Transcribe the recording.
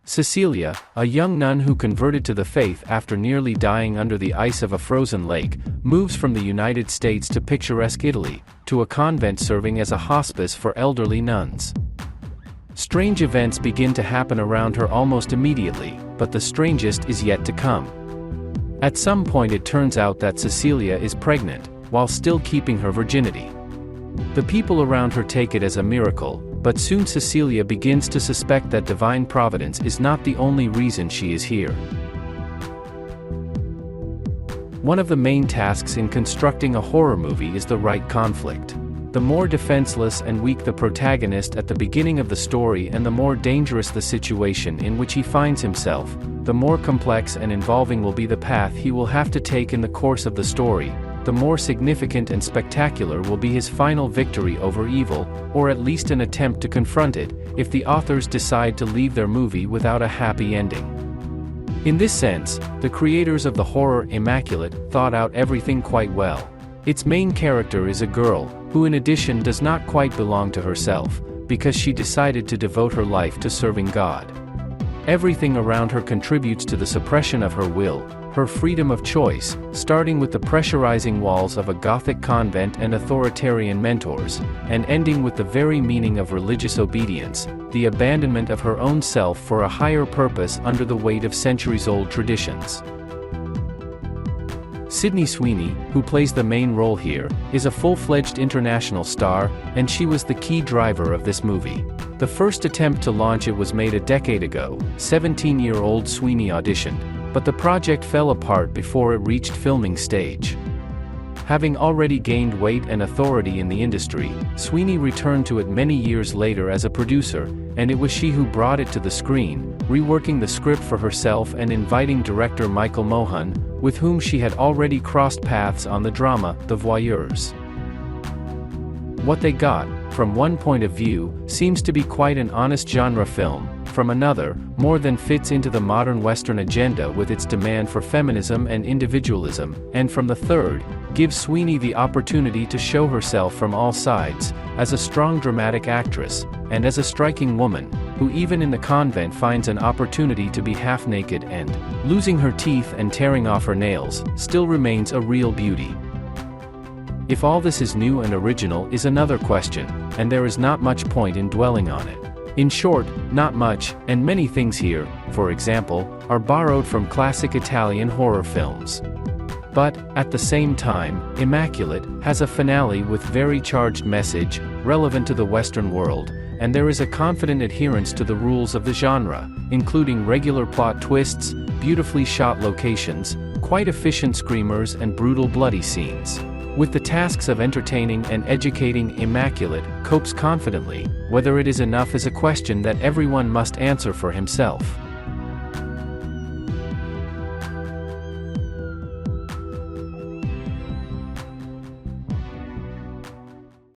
Cecilia, a young nun who converted to the faith after nearly dying under the ice of a frozen lake, moves from the United States to picturesque Italy, to a convent serving as a hospice for elderly nuns. Strange events begin to happen around her almost immediately, but the strangest is yet to come. At some point it turns out that Cecilia is pregnant, while still keeping her virginity. The people around her take it as a miracle, but soon Cecilia begins to suspect that divine providence is not the only reason she is here. One of the main tasks in constructing a horror movie is the right conflict. The more defenseless and weak the protagonist at the beginning of the story and the more dangerous the situation in which he finds himself, the more complex and involving will be the path he will have to take in the course of the story, the more significant and spectacular will be his final victory over evil, or at least an attempt to confront it, if the authors decide to leave their movie without a happy ending. In this sense, the creators of the horror Immaculate thought out everything quite well. Its main character is a girl, who in addition does not quite belong to herself, because she decided to devote her life to serving God. Everything around her contributes to the suppression of her will, her freedom of choice, starting with the pressurizing walls of a Gothic convent and authoritarian mentors, and ending with the very meaning of religious obedience, the abandonment of her own self for a higher purpose under the weight of centuries-old traditions. Sidney Sweeney, who plays the main role here, is a full-fledged international star, and she was the key driver of this movie. The first attempt to launch it was made a decade ago. 17-year-old Sweeney auditioned, but the project fell apart before it reached filming stage. Having already gained weight and authority in the industry, Sweeney returned to it many years later as a producer, and it was she who brought it to the screen, reworking the script for herself and inviting director Michael Mohan, with whom she had already crossed paths on the drama, The Voyeurs. What they got, from one point of view, seems to be quite an honest genre film, from another, more than fits into the modern Western agenda with its demand for feminism and individualism, and from the third, gives Sweeney the opportunity to show herself from all sides, as a strong dramatic actress, and as a striking woman, who even in the convent finds an opportunity to be half-naked and, losing her teeth and tearing off her nails, still remains a real beauty. If all this is new and original is another question, and there is not much point in dwelling on it. In short, not much, and many things here, for example, are borrowed from classic Italian horror films. But, at the same time, Immaculate has a finale with very charged message, relevant to the Western world, and there is a confident adherence to the rules of the genre, including regular plot twists, beautifully shot locations, quite efficient screamers and brutal bloody scenes. With the tasks of entertaining and educating, Immaculate copes confidently. Whether it is enough is a question that everyone must answer for himself.